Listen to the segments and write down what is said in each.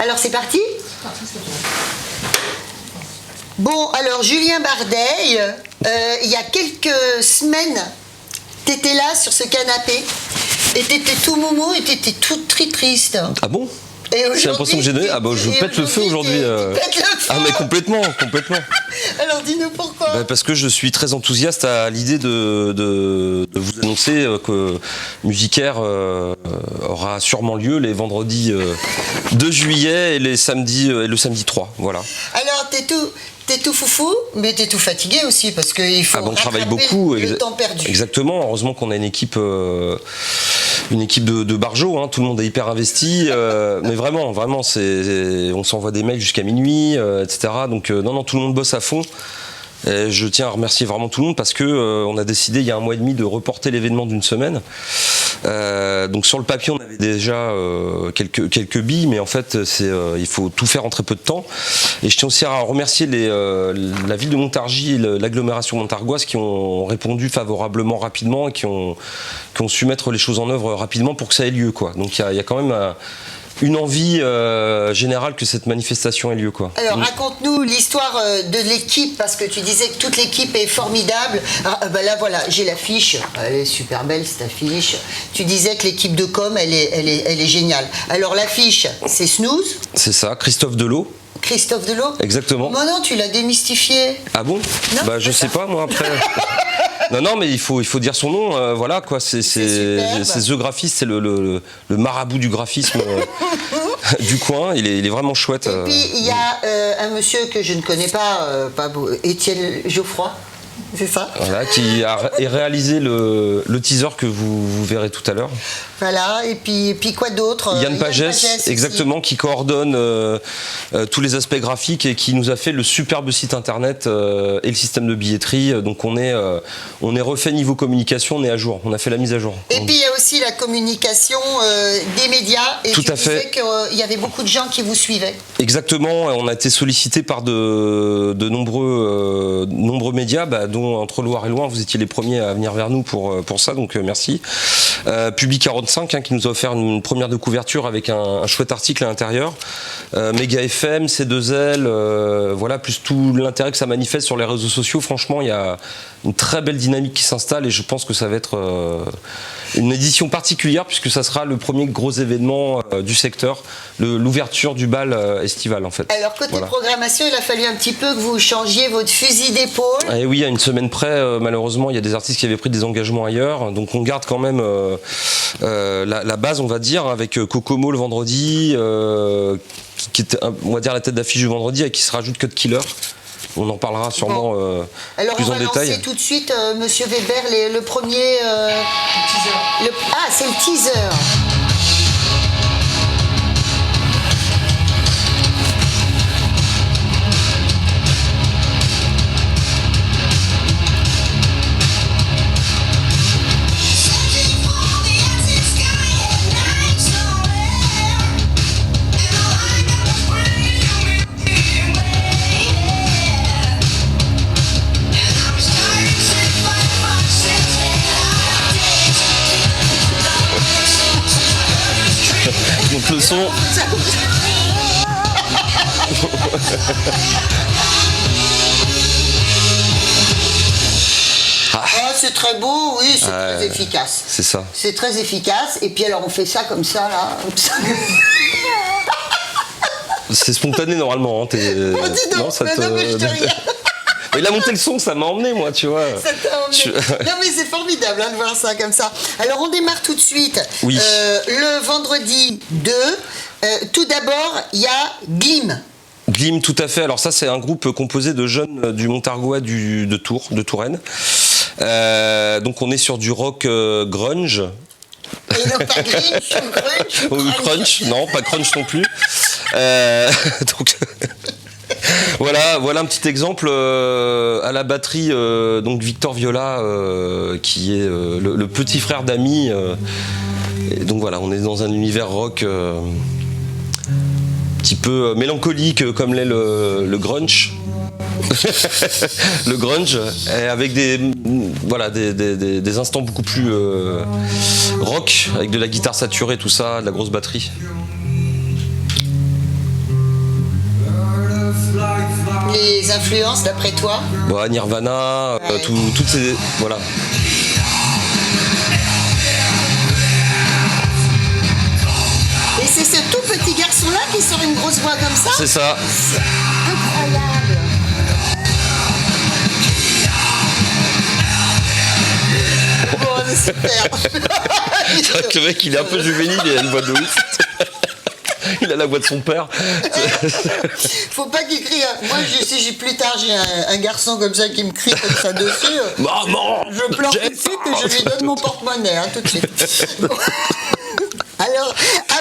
Alors c'est parti. Bon, alors Julien Bardeil, il y a quelques semaines, t'étais là sur ce canapé et t'étais tout momo et t'étais tout très triste. Ah bon? C'est l'impression que j'ai donné. Ah bah je pète le feu aujourd'hui. Ah mais complètement. Alors dis-nous pourquoi. Bah parce que je suis très enthousiaste à l'idée de vous annoncer que Musicaire aura sûrement lieu les vendredis 2 juillet et le samedi 3. Voilà. Alors t'es tout foufou, mais t'es tout fatigué aussi parce qu'il faut on travaille beaucoup. Le temps perdu. Exactement. Heureusement qu'on a une équipe de barjots. Hein. Tout le monde est hyper investi. Mais vraiment, on s'envoie des mails jusqu'à minuit, etc. Donc non, tout le monde bosse à fond. Et je tiens à remercier vraiment tout le monde parce que on a décidé il y a 1 mois et demi de reporter l'événement d'une semaine. Donc sur le papier on avait déjà quelques billes, mais en fait il faut tout faire en très peu de temps. Et je tiens aussi à remercier la ville de Montargis et l'agglomération montargoise qui ont répondu favorablement rapidement et qui ont su mettre les choses en œuvre rapidement pour que ça ait lieu, quoi. Donc il y a quand même une envie générale que cette manifestation ait lieu, quoi. Alors raconte-nous l'histoire de l'équipe, parce que tu disais que toute l'équipe est formidable. Là voilà, j'ai l'affiche, elle est super belle cette affiche. Tu disais que l'équipe de com elle est géniale. Alors l'affiche c'est Snooze. C'est ça, Christophe Delot. Christophe Delot. Exactement. Non, tu l'as démystifié. Ah bon? Non, bah je sais pas moi après. Non mais il faut dire son nom, voilà quoi, c'est The Graphiste, c'est le marabout du graphisme du coin, il est vraiment chouette. Et puis il y a un monsieur que je ne connais pas Étienne Geoffroy. C'est ça. Voilà, qui a réalisé le teaser que vous verrez tout à l'heure. Voilà, et puis quoi d'autre? Yann Pagès, exactement, qui coordonne tous les aspects graphiques et qui nous a fait le superbe site internet et le système de billetterie. Donc on est refait niveau communication, on est à jour, on a fait la mise à jour. Et puis il y a aussi la communication des médias. Et tout à fait. Tu disais qu'il y avait beaucoup de gens qui vous suivaient. Exactement, on a été sollicité par de nombreux médias, dont Entre Loire et Loin, vous étiez les premiers à venir vers nous pour ça, donc merci. Public 45 qui nous a offert une première de couverture avec un chouette article à l'intérieur. Méga FM, C2L, voilà, plus tout l'intérêt que ça manifeste sur les réseaux sociaux. Franchement, il y a une très belle dynamique qui s'installe et je pense que ça va être une édition particulière puisque ça sera le premier gros événement du secteur, l'ouverture du bal estival en fait. Alors côté programmation, il a fallu un petit peu que vous changiez votre fusil d'épaule. Et oui, à une semaine près, malheureusement, il y a des artistes qui avaient pris des engagements ailleurs, donc on garde quand même la base, on va dire, avec Kokomo le vendredi, qui était, on va dire, la tête d'affiche du vendredi, et qui se rajoute Cut Killer. On en parlera sûrement alors plus en détail. Alors on va lancer tout de suite, Monsieur Weber, le premier... le teaser. C'est le teaser. Donc le son... C'est très beau, oui, c'est très efficace. C'est ça. C'est très efficace. Et puis alors on fait ça comme ça, là. C'est spontané normalement. Hein, non, ça te... non, mais je te regarde. Il a monté le son, ça m'a emmené, moi, tu vois. Ça t'a emmené. Non, mais c'est formidable de voir ça comme ça. Alors, on démarre tout de suite. Oui. Le vendredi 2, tout d'abord, il y a Glim. Glim, tout à fait. Alors ça, c'est un groupe composé de jeunes du Montargois de Touraine. Donc, on est sur du rock grunge. Et donc, pas grunge ou crunch. Non, pas crunch non plus. Donc... Voilà un petit exemple à la batterie, donc Victor Viola qui est le petit frère d'Ami. Et donc voilà, on est dans un univers rock un petit peu mélancolique comme l'est le grunge. Le grunge, avec des instants beaucoup plus rock, avec de la guitare saturée, tout ça, de la grosse batterie. influences d'après toi? Bon, Nirvana, Ouais. toutes ces... Voilà. Et c'est ce tout petit garçon-là qui sort une grosse voix comme ça? C'est ça. C'est incroyable. Bon, c'est super. C'est vrai que le mec, il est un peu juvénile, il a une voix de ouf. Il a la voix de son père. Faut pas qu'il crie. Moi, si j'ai plus tard j'ai un garçon comme ça qui me crie comme ça dessus, Maman, je pleure tout de suite et je lui donne mon porte-monnaie, tout de suite. Bon. Alors,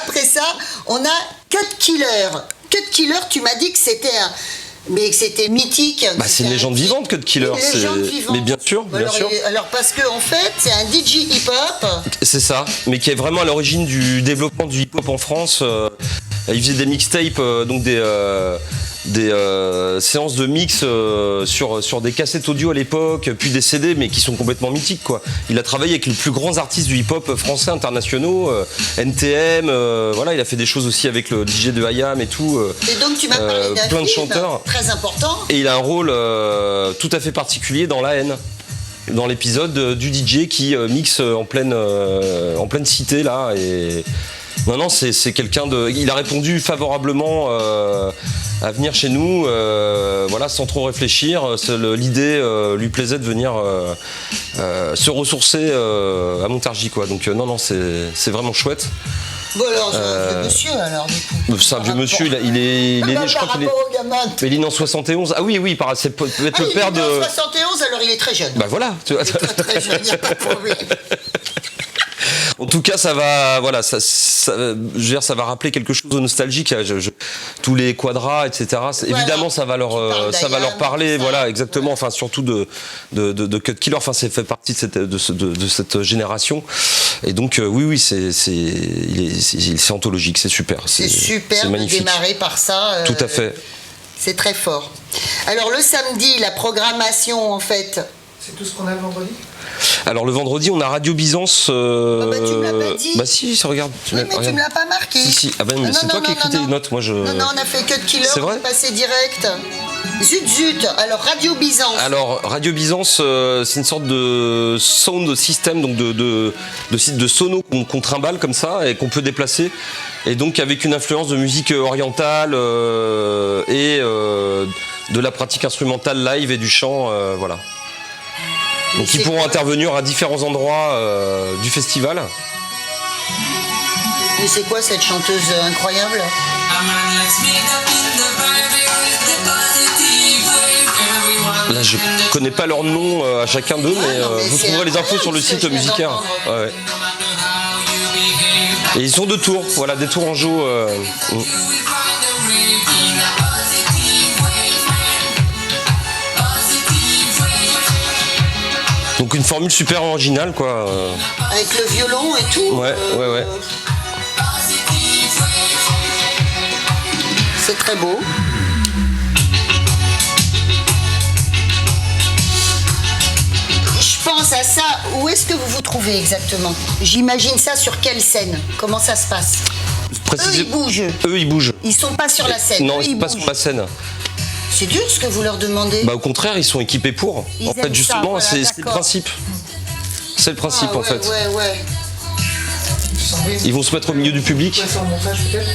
après ça, on a Cut Killer. Cut Killer, tu m'as dit que c'était mais que c'était mythique. Bah, c'est une légende vivante, Cut Killer. Une légende vivante. Mais bien sûr, bien alors, sûr. Alors, parce que en fait, c'est un DJ hip-hop. C'est ça, mais qui est vraiment à l'origine du développement du hip-hop en France. Il faisait des mixtapes, donc des séances de mix sur des cassettes audio à l'époque, puis des CD, mais qui sont complètement mythiques, quoi. Il a travaillé avec les plus grands artistes du hip-hop français internationaux, NTM, voilà, il a fait des choses aussi avec le DJ de IAM et tout. Et donc, tu m'as parlé d'un plein de film chanteurs. très important. Et il a un rôle tout à fait particulier dans La Haine, dans l'épisode du DJ qui mixe en pleine cité là. Et non, c'est quelqu'un de. Il a répondu favorablement à venir chez nous, voilà, sans trop réfléchir. L'idée lui plaisait de venir se ressourcer à Montargis, quoi. Donc non, c'est vraiment chouette. Bon, alors, c'est un vieux monsieur, alors, du coup. C'est un vieux monsieur, il est né, je crois qu'il est. Par rapport au gamin. Mais il est né en 71. Ah oui, c'est peut-être le père Il est né de. en 71, alors il est très jeune. Bah voilà, tu vois. Il est très jeune, il n'y a pas de problème. En tout cas, ça va, voilà, je veux dire, ça va rappeler quelque chose de nostalgique. Tous les quadras, etc. Voilà. Évidemment, ça va leur parler, ça. voilà, exactement. Enfin, surtout de Cut Killer. Enfin, c'est fait partie de cette génération. Et donc, oui, c'est anthologique, c'est super. C'est super c'est de magnifique. démarrer par ça. Tout à fait. C'est très fort. Alors, le samedi, la programmation, en fait. C'est tout ce qu'on a le vendredi? Alors le vendredi, on a Radio Byzance. tu me l'as pas dit. Bah si, ça regarde. Oui, mais tu regarde. me l'as pas marqué. Si. Ah ben, mais c'est toi qui écris tes notes. Moi, je. Non, on a fait Cut Killer, C'est vrai on est passé direct. Zut. Alors, Radio Byzance. Alors Radio Byzance, c'est une sorte de sound system, donc de sono qu'on trimballe comme ça et qu'on peut déplacer. Et donc avec une influence de musique orientale et de la pratique instrumentale live et du chant, voilà. Donc ils pourront intervenir à différents endroits du festival. Mais c'est quoi cette chanteuse incroyable? Là, je connais pas leur nom à chacun d'eux, mais non, mais vous c'est trouverez les infos sur le incroyable, ce que site je viens Musicaire. d'entendre. Ouais. Et ils sont de Tours, voilà, des Tourangeaux. Donc une formule super originale, quoi. Avec le violon et tout. Ouais. C'est très beau. Je pense à ça. Où est-ce que vous vous trouvez exactement? J'imagine ça sur quelle scène? Comment ça se passe? Eux, ils bougent. Eux, ils bougent. Ils sont pas sur la scène. Non, Eux, ils sont pas bougent. sur la scène. C'est dur ce que vous leur demandez. Bah au contraire, ils sont équipés pour. Ils en aiment fait, ça, justement, voilà, c'est le d'accord. principe. C'est le principe, Ah, en fait. Ouais. Ils vont se mettre au milieu du public. Ouais, ça en montage peut-être.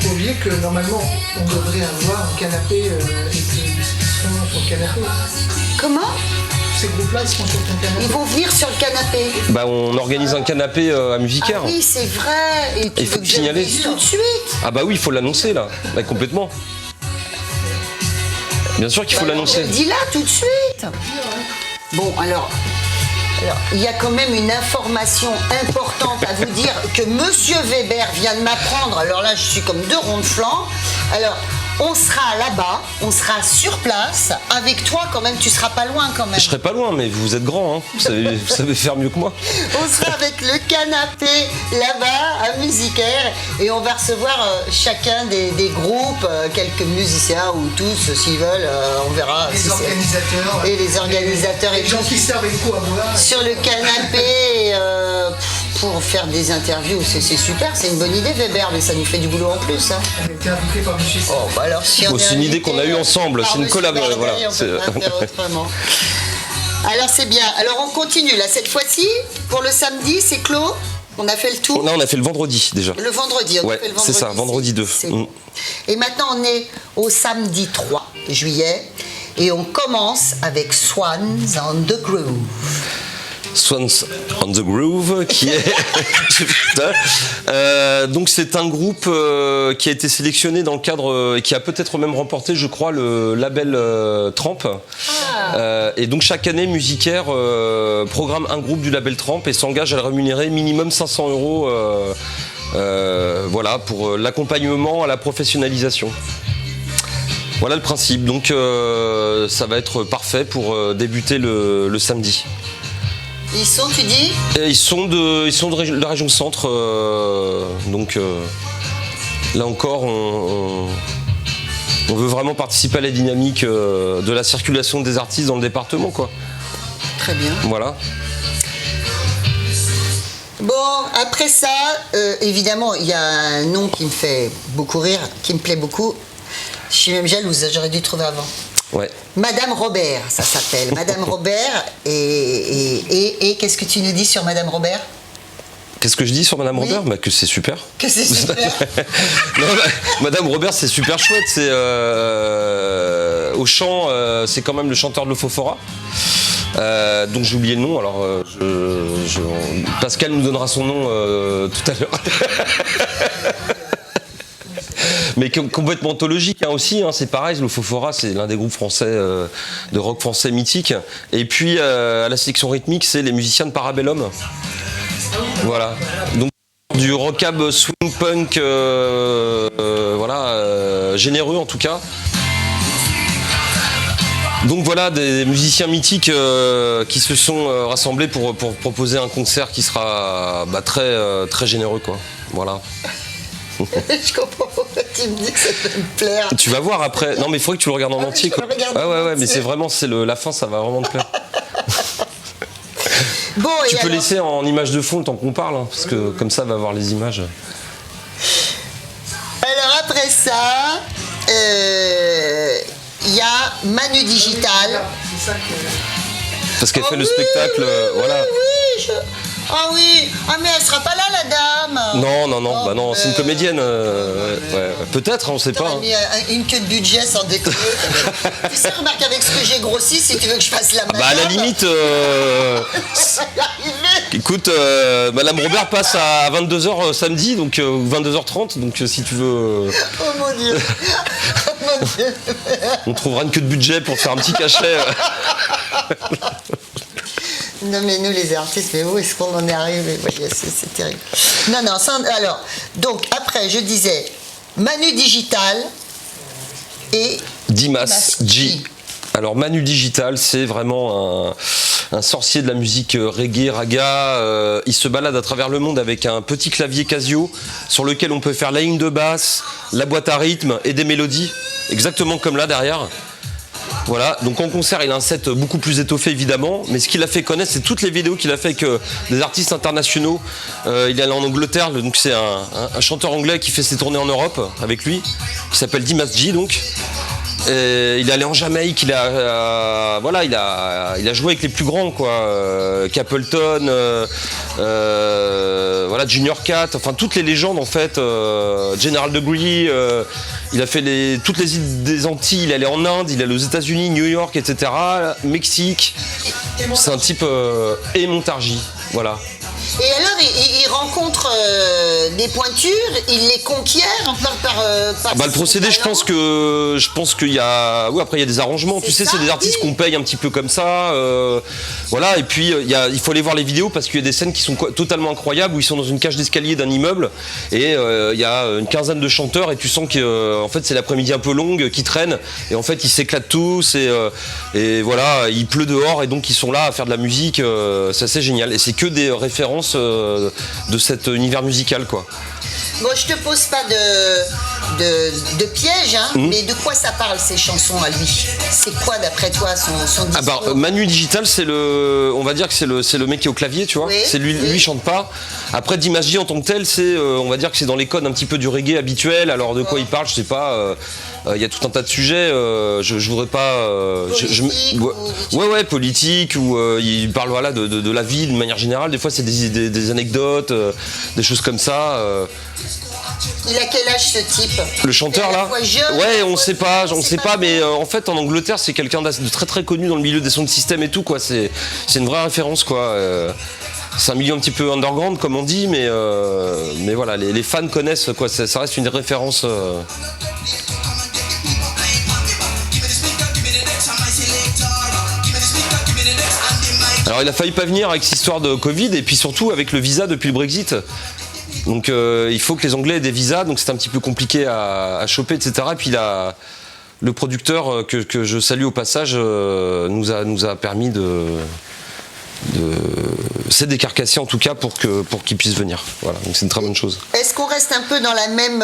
Faut oublier que normalement on devrait avoir un canapé et que ils seront sur le canapé. Comment? Ces groupes-là ils seront sur ton canapé. Ils vont venir sur le canapé. Bah on organise un canapé à Musicaire. Ah oui, c'est vrai. Et tu Il faut veux que je signaler. le dise tout de suite. Ah bah oui, il faut l'annoncer là. Bah, complètement. Bien sûr qu'il faut l'annoncer. Dis-la tout de suite. Bon, alors, il y a quand même une information importante à vous dire que Monsieur Weber vient de m'apprendre. Alors là, je suis comme deux ronds de flanc. Alors, on sera là-bas, on sera sur place. Avec toi, quand même, tu seras pas loin quand même. Je serai pas loin, mais vous êtes grand, hein. Vous savez faire mieux que moi. On sera avec le canapé là-bas à Musicaire et on va recevoir chacun des groupes, quelques musiciens ou tous s'ils veulent, on verra. Les si c'est- organisateurs. Et les organisateurs et Les gens tout. qui servent les coups à boire. Sur le canapé, pour faire des interviews. C'est super, c'est une bonne idée, Weber, mais ça nous fait du boulot en plus. Hein. On a été invité par Michel. Oh, bah alors, si on est c'est une idée qu'on a eue ensemble, par c'est une Monsieur collab. Bardet, Voilà, on peut pas faire autrement. Alors c'est bien. Alors on continue là. Cette fois-ci, pour le samedi, c'est clos. On a fait le tour. Là, on a fait le vendredi déjà. Le vendredi, on a Ouais, fait le vendredi. c'est ça, vendredi 2. Et maintenant, on est au samedi 3 juillet et on commence avec Swans on the Groove. Swans on the Groove, qui est. Donc, c'est un groupe qui a été sélectionné dans le cadre et qui a peut-être même remporté, je crois, le label Tramp. Et donc, chaque année, Musicaire programme un groupe du label Tramp et s'engage à le rémunérer minimum 500 €. Voilà, pour l'accompagnement à la professionnalisation. Voilà le principe. Donc, ça va être parfait pour débuter le samedi. Ils sont, tu dis? Et ils sont de la région centre, donc là encore, on veut vraiment participer à la dynamique de la circulation des artistes dans le département, quoi. Très bien. Voilà. Bon, après ça, évidemment, il y a un nom qui me fait beaucoup rire, qui me plaît beaucoup. Je suis même jalouse, j'aurais dû trouver avant. Ouais. Madame Robert, ça s'appelle. Madame Robert, et qu'est-ce que tu nous dis sur Madame Robert? Qu'est-ce que je dis sur Madame Oui. Robert? Bah, que c'est super. Que c'est super. Non, Madame Robert, c'est super chouette. C'est au chant, c'est quand même le chanteur de l'Ophophora. Donc j'ai oublié le nom, alors Pascal nous donnera son nom tout à l'heure. Mais complètement anthologique hein, aussi, hein, c'est pareil, l'Ophophora c'est l'un des groupes français de rock français mythiques. Et puis à la section rythmique c'est les musiciens de Parabellum. Voilà. Donc du rockab swing punk voilà, généreux en tout cas. Donc voilà des musiciens mythiques qui se sont rassemblés pour proposer un concert qui sera très, très généreux quoi. Voilà. Je comprends pourquoi tu me dis que ça peut me plaire. Tu vas voir après. Non mais il faudrait que tu le regardes en entier quoi. Ouais, mais c'est vraiment, la fin, ça va vraiment te plaire. Bon, Tu et peux alors, laisser en image de fond le temps qu'on parle, hein, parce que comme ça, va voir les images. alors après ça, il y a Manu Digital. C'est ça que. Parce qu'elle fait le oui, spectacle, voilà. Oui, ah oui, ah mais elle sera pas là la dame. Non, Oh, bah non, c'est une comédienne. Ouais. Peut-être, on sait pas. T'aurais Hein. mis une queue de budget sans déconner. Tu sais, remarque avec ce que j'ai grossi, si tu veux que je fasse la madame. Bah à la limite, écoute, Madame Robert passe à 22h samedi, donc 22h30, donc si tu veux, Oh mon dieu. Oh mon dieu. on trouvera une queue de budget pour faire un petit cachet. Non mais nous les artistes, mais où est-ce qu'on en est arrivé? Voyez, c'est terrible. Non, alors, donc après je disais Manu Digital et Dimas G. Alors Manu Digital, c'est vraiment un sorcier de la musique reggae, raga. Il se balade à travers le monde avec un petit clavier Casio sur lequel on peut faire la ligne de basse, la boîte à rythme et des mélodies, exactement comme là derrière. Voilà, donc en concert il a un set beaucoup plus étoffé évidemment, mais ce qu'il a fait connaître c'est toutes les vidéos qu'il a fait avec des artistes internationaux. Il est allé en Angleterre, donc c'est un chanteur anglais qui fait ses tournées en Europe avec lui, qui s'appelle Dimas G donc. Et il est allé en Jamaïque, il a joué avec les plus grands quoi, Capleton, voilà Junior Cat, enfin toutes les légendes en fait, General Degree. Il a fait toutes les îles des Antilles, il est allé en Inde, il est allé aux États-Unis, New York, etc. Mexique. C'est un type et Montargis, voilà. Et alors, il rencontre des pointures, il les conquiert par Le procédé, je pense qu'il y a, oui, après il y a des arrangements. Tu sais, c'est des artistes qu'on paye un petit peu comme ça, voilà. Et puis il faut aller voir les vidéos parce qu'il y a des scènes qui sont totalement incroyables où ils sont dans une cage d'escalier d'un immeuble et il y a une quinzaine de chanteurs et tu sens que en fait c'est l'après-midi un peu longue qui traîne et en fait ils s'éclatent tous et voilà, il pleut dehors et donc ils sont là à faire de la musique, c'est assez génial et c'est que des références de cet univers musical quoi. Bon, je te pose pas de piège, hein, mais de quoi ça parle ces chansons à lui? C'est quoi d'après toi son discours? Ah bah, Manu Digital, on va dire que c'est le mec qui est au clavier, tu vois. Oui, c'est lui chante pas. Après Dimash en tant que tel, on va dire que c'est dans les codes un petit peu du reggae habituel. Alors de quoi il parle, je sais pas. Il y a tout un tas de sujets. Je voudrais pas. Politique ouais, politique ou il parle voilà de la vie de manière générale. Des fois c'est des anecdotes, des choses comme ça. Il a quel âge ce type? Le chanteur là? Jeune, ouais, on sait pas, mais en fait en Angleterre c'est quelqu'un de très très connu dans le milieu des sound systems et tout quoi. C'est une vraie référence quoi. C'est un milieu un petit peu underground comme on dit, mais voilà, les fans connaissent quoi. Ça reste une référence. Alors il a failli pas venir avec cette histoire de Covid et puis surtout avec le visa depuis le Brexit. Donc il faut que les Anglais aient des visas, donc c'est un petit peu compliqué à choper, etc. Et puis le producteur que je salue au passage nous a permis de c'est décarcasser en tout cas pour qu'il puisse venir. Voilà, donc c'est une très bonne chose. Est-ce qu'on reste un peu dans la même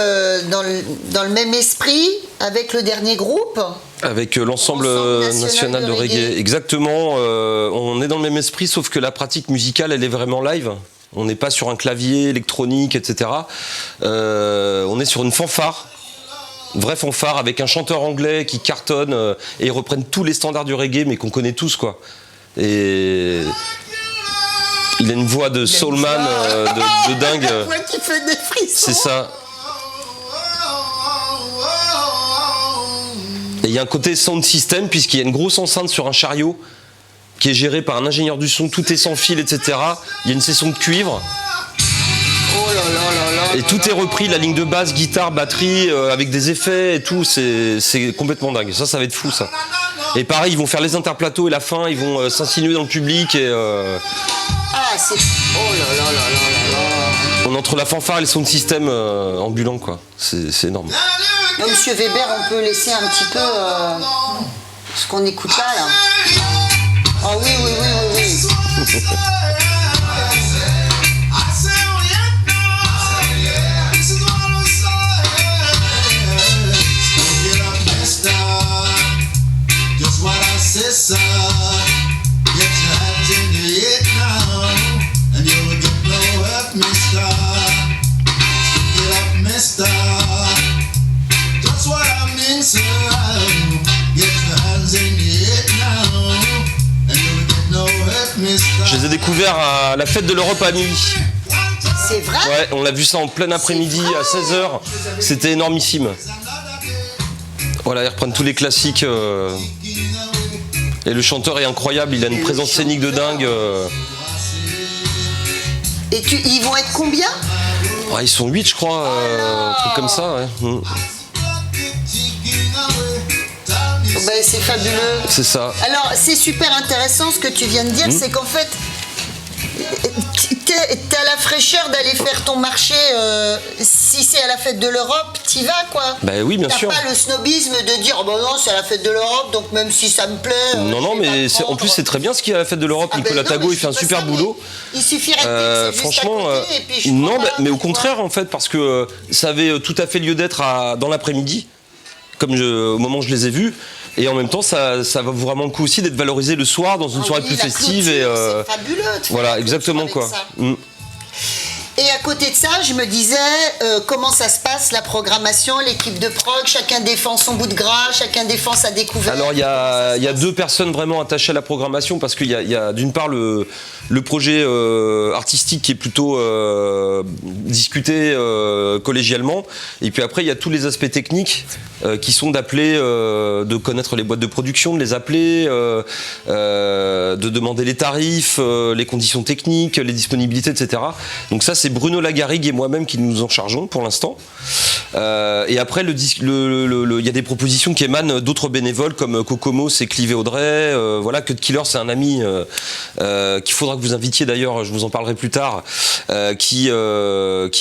dans le même esprit avec le dernier groupe? Avec l'ensemble national de reggae. Exactement, on est dans le même esprit, sauf que la pratique musicale, elle est vraiment live. On n'est pas sur un clavier électronique, etc. On est sur une fanfare, vraie fanfare, avec un chanteur anglais qui cartonne et ils reprennent tous les standards du reggae, mais qu'on connaît tous, quoi. Et il a une voix de soulman de dingue. La voix qui fait des frissons. C'est ça. Et il y a un côté sound system, puisqu'il y a une grosse enceinte sur un chariot qui est géré par un ingénieur du son, tout est sans fil, etc. Il y a une session de cuivre. Oh là là là là. Et tout est repris, la ligne de basse, guitare, batterie, avec des effets et tout, c'est complètement dingue. Ça va être fou, ça. Et pareil, ils vont faire les interplateaux et la fin, ils vont s'insinuer dans le public et... Ah, c'est... Oh là là là là là là. On est entre la fanfare et le sound system ambulant, quoi. C'est énorme. Non, Monsieur Weber, on peut laisser un petit peu ce qu'on écoute là. Ah oui, oui, oui, oui, oui. Je les ai découverts à la fête de l'Europe à minuit. C'est vrai? Ouais, on l'a vu ça en plein après-midi à 16h. C'était énormissime. Voilà, ils reprennent tous les classiques. Et le chanteur est incroyable, il a une présence scénique de dingue. Et ils vont être combien? Ouais, ils sont 8, je crois, un truc comme ça. Ouais. Ben, c'est fabuleux. C'est ça. Alors, c'est super intéressant ce que tu viens de dire, c'est qu'en fait, t'es à la fraîcheur d'aller faire ton marché. Si c'est à la fête de l'Europe, t'y vas, quoi. Ben oui, bien sûr. T'as pas le snobisme de dire, oh, ben non, c'est à la fête de l'Europe, donc même si ça me plaît. Non, mais en plus, c'est très bien ce qu'il y a à la fête de l'Europe. Nicolas Tago, il fait un super boulot. Il suffirait de dire franchement, et puis je non, prends mais au contraire, en fait, parce que ça avait tout à fait lieu d'être dans l'après-midi, comme au moment où je les ai vus. Et en même temps, ça va vraiment le coup aussi d'être valorisé le soir dans une soirée plus festive. C'est fabuleux. Voilà, exactement quoi. Et à côté de ça, je me disais, comment ça se passe la programmation, l'équipe de prog, chacun défend son bout de gras, chacun défend sa découverte. Alors il y a deux personnes vraiment attachées à la programmation parce qu'il y a d'une part le projet artistique qui est plutôt discuté collégialement, et puis après il y a tous les aspects techniques qui sont d'appeler, de connaître les boîtes de production, de les appeler, de demander les tarifs, les conditions techniques, les disponibilités, etc. Donc ça c'est Bruno Lagarigue et moi-même qui nous en chargeons pour l'instant. Et après il y a des propositions qui émanent d'autres bénévoles comme Kokomo, c'est Clive et Audrey, voilà, Cut Killer c'est un ami qu'il faudra que vous invitiez d'ailleurs, je vous en parlerai plus tard, qui est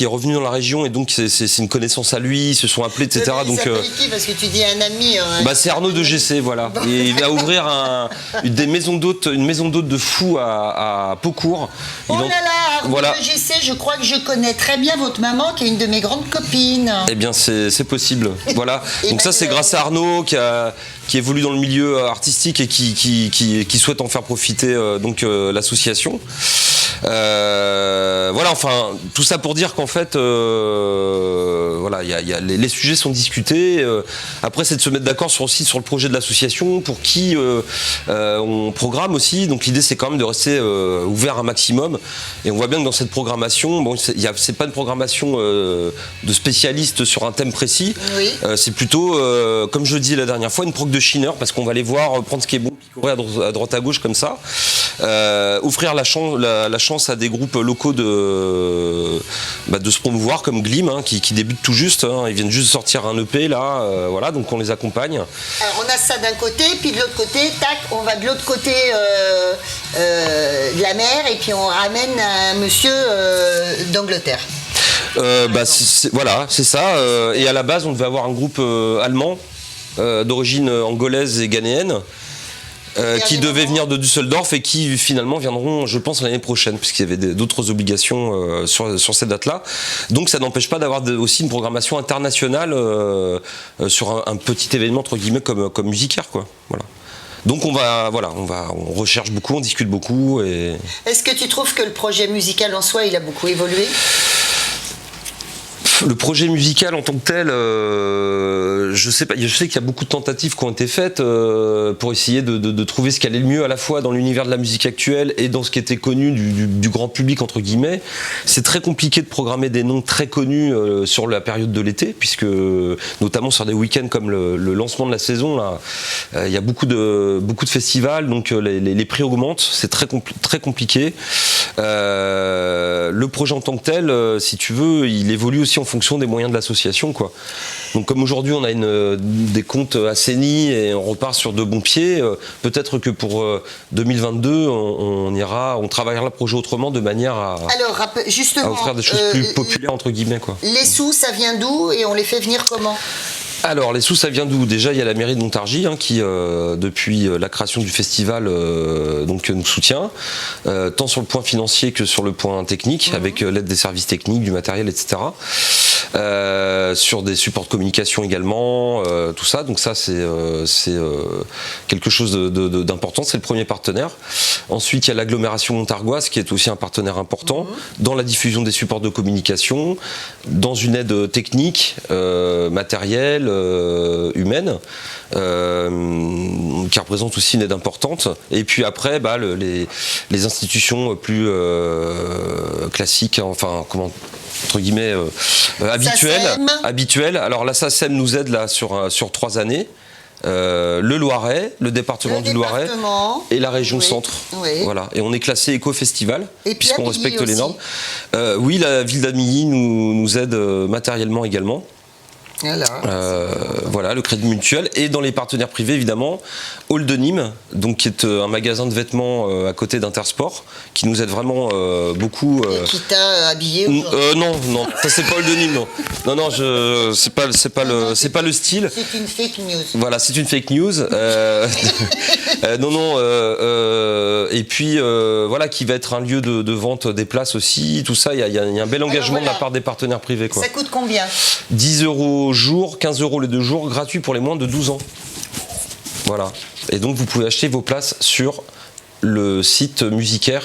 revenu dans la région et donc c'est une connaissance à lui, ils se sont appelés, etc. Donc parce que tu dis un ami. Bah c'est Arnaud de GC, voilà. Et il va ouvrir une maison d'hôtes de fou à Paucourt. Oh là là, Arnaud voilà. de GC, je crois crois que je connais très bien votre maman, qui est une de mes grandes copines. Eh bien, c'est possible. Voilà. Et Donc ça, c'est grâce à Arnaud qui évolue dans le milieu artistique et qui souhaite en faire profiter l'association. Voilà, enfin, tout ça pour dire qu'en fait, voilà, les sujets sont discutés. Après, c'est de se mettre d'accord aussi sur le projet de l'association, pour qui on programme aussi. Donc l'idée, c'est quand même de rester ouvert un maximum. Et on voit bien que dans cette programmation, bon, c'est pas une programmation de spécialistes sur un thème précis. Oui. C'est plutôt, comme je le disais la dernière fois, une proc de chineur, parce qu'on va les voir prendre ce qui est bon, picorer à droite à gauche comme ça. Offrir la chance à des groupes locaux de se promouvoir, comme Glim, hein, qui débutent tout juste. Hein, ils viennent juste de sortir un EP là, voilà, donc on les accompagne. Alors on a ça d'un côté, puis de l'autre côté, tac, on va de l'autre côté de la mer, et puis on ramène un monsieur d'Angleterre. Voilà, c'est ça. Et à la base, on devait avoir un groupe allemand d'origine angolaise et ghanéenne. Qui devaient venir de Düsseldorf et qui finalement viendront, je pense, l'année prochaine, puisqu'il y avait d'autres obligations sur cette date-là. Donc ça n'empêche pas d'avoir aussi une programmation internationale sur un petit événement entre guillemets comme Musicaire, quoi. Voilà. Donc on recherche beaucoup, on discute beaucoup. Et... Est-ce que tu trouves que le projet musical en soi, il a beaucoup évolué ? Le projet musical en tant que tel, je sais pas. Je sais qu'il y a beaucoup de tentatives qui ont été faites pour essayer de trouver ce qui allait le mieux à la fois dans l'univers de la musique actuelle et dans ce qui était connu du grand public entre guillemets. C'est très compliqué de programmer des noms très connus sur la période de l'été, puisque notamment sur des week-ends comme le lancement de la saison là, il y a beaucoup de festivals, donc les prix augmentent. C'est très compliqué. Le projet en tant que tel, si tu veux, il évolue aussi en fonction des moyens de l'association, quoi. Donc comme aujourd'hui on a des comptes assainis et on repart sur de bons pieds, peut-être que pour 2022 on travaillera le projet autrement, de manière à offrir des choses plus populaires entre guillemets, quoi. Les sous, ça vient d'où et on les fait venir comment ? Alors les sous, ça vient d'où ? Déjà, il y a la mairie de Montargis qui, depuis la création du festival, nous soutient, tant sur le point financier que sur le point technique, avec l'aide des services techniques, du matériel, etc. Sur des supports de communication également, tout ça. Donc ça, c'est quelque chose d'important. C'est le premier partenaire. Ensuite, il y a l'agglomération montargoise qui est aussi un partenaire important dans la diffusion des supports de communication, dans une aide technique, matérielle, humaine, qui représente aussi une aide importante. Et puis après, les institutions plus classiques, enfin comment, entre guillemets, habituelles. Alors la SACEM nous aide là sur 3 années. Le Loiret, le département du Loiret et la région Centre. Oui. Voilà. Et on est classé éco-festival, puisqu'on respecte les normes. Aussi. Oui, la ville d'Amilly nous aide matériellement également. Voilà, le Crédit Mutuel. Et dans les partenaires privés, évidemment, Hall de Nîmes, donc, qui est un magasin de vêtements à côté d'Intersport, qui nous aide vraiment beaucoup. Et qui t'a habillé non, ça c'est pas Hall de Nîmes, non, c'est pas le style. C'est une fake news. Voilà, c'est une fake news. Et puis voilà, qui va être un lieu de vente des places aussi, tout ça. Il y a un bel engagement de la part des partenaires privés, quoi. Ça coûte combien ? 10 € jour, 15 € les 2 jours, gratuit pour les moins de 12 ans. Voilà. Et donc vous pouvez acheter vos places sur le site musicaire.fr.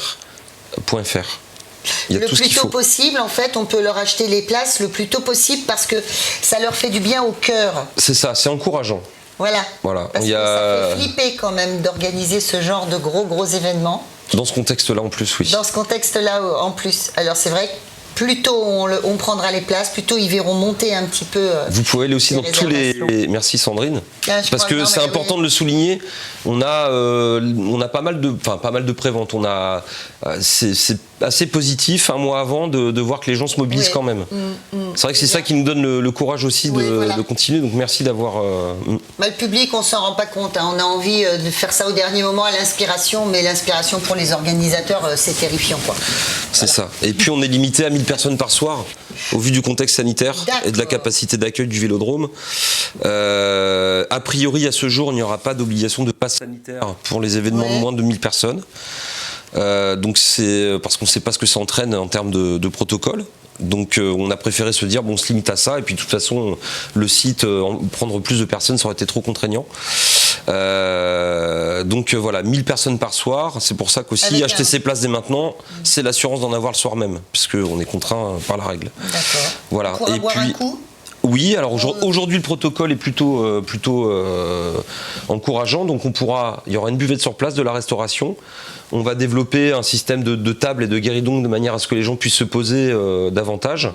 Il y a le tout ce plus qu'il tôt faut. possible, en fait, on peut leur acheter les places le plus tôt possible parce que ça leur fait du bien au cœur. C'est ça, c'est encourageant. Voilà. Ça Parce que ça fait flipper quand même d'organiser ce genre de gros événements. Dans ce contexte-là en plus, oui. Dans ce contexte-là en plus. Alors c'est vrai que plus tôt on prendra les places, plus tôt ils verront monter un petit peu. Vous pouvez aller aussi dans tous les. Merci Sandrine. Parce que c'est important de le souligner. On a pas mal de préventes. C'est assez positif un mois avant de voir que les gens se mobilisent quand même. C'est vrai que c'est ça qui nous donne le courage aussi de continuer. Donc merci d'avoir. Le public, on s'en rend pas compte. Hein. On a envie de faire ça au dernier moment à l'inspiration, mais l'inspiration pour les organisateurs, c'est terrifiant, quoi. C'est ça. Et puis on est limité à 1000 personnes par soir, au vu du contexte sanitaire et de la capacité d'accueil du Vélodrome. A priori, à ce jour, il n'y aura pas d'obligation de passe sanitaire pour les événements de moins de 1000 personnes. Donc c'est parce qu'on ne sait pas ce que ça entraîne en termes de protocole. Donc on a préféré se dire bon, on se limite à ça et puis de toute façon le site prendre plus de personnes ça aurait été trop contraignant. Donc voilà, 1000 personnes par soir, c'est pour ça qu'aussi acheter ses places dès maintenant, c'est l'assurance d'en avoir le soir même puisque on est contraint par la règle. D'accord. Voilà. Pour avoir un coup. Oui, alors aujourd'hui le protocole est plutôt encourageant, donc il y aura une buvette sur place, de la restauration. On va développer un système de tables et de guéridons de manière à ce que les gens puissent se poser davantage.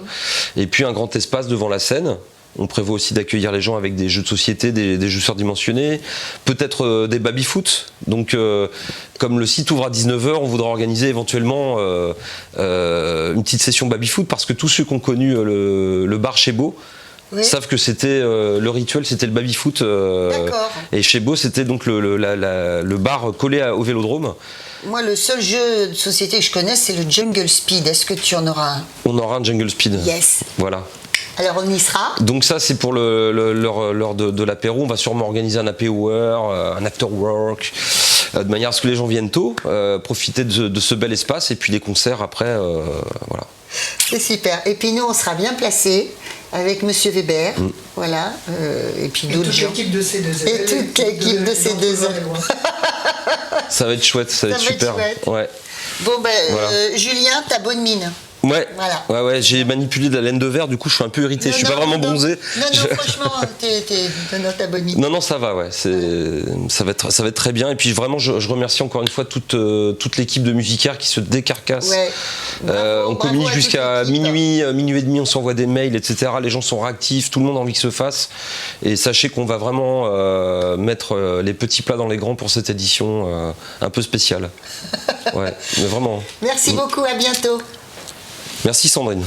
Et puis un grand espace devant la scène. On prévoit aussi d'accueillir les gens avec des jeux de société, des jeux surdimensionnés, peut-être des baby-foot. Donc, comme le site ouvre à 19h, on voudra organiser éventuellement une petite session baby-foot parce que tous ceux qui ont connu le bar chez Beau savent que c'était le rituel, c'était le baby-foot. Et chez Beau, c'était donc le bar collé au vélodrome. Moi, le seul jeu de société que je connais, c'est le Jungle Speed. Est-ce que tu en auras un? On aura un Jungle Speed. Yes. Voilà. Alors on y sera. Donc ça c'est pour l'heure de l'apéro. On va sûrement organiser un happy hour, un after work, de manière à ce que les gens viennent tôt, profiter de ce bel espace et puis les concerts après. Voilà. C'est super. Et puis nous on sera bien placés avec Monsieur Weber. Voilà. Et puis d'autres gens. Et toute l'équipe de C2L. Et toute l'équipe de C2L. Ça va être chouette, ça va être super. Ouais. Bon ben voilà. Julien, t'as bonne mine. Ouais, voilà. ouais, j'ai manipulé de la laine de verre, du coup je suis un peu irrité, je suis pas vraiment bronzé. Non, franchement, t'es dans ta bonne idée. Non, ça va, ouais, ça va être très bien. Et puis vraiment, je remercie encore une fois toute l'équipe de Musicaire qui se décarcasse. Ouais. On communique jusqu'à minuit et demi, on s'envoie des mails, etc. Les gens sont réactifs, tout le monde a envie que se fasse. Et sachez qu'on va vraiment mettre les petits plats dans les grands pour cette édition un peu spéciale. Ouais, mais vraiment. Merci beaucoup, à bientôt. Merci Sandrine.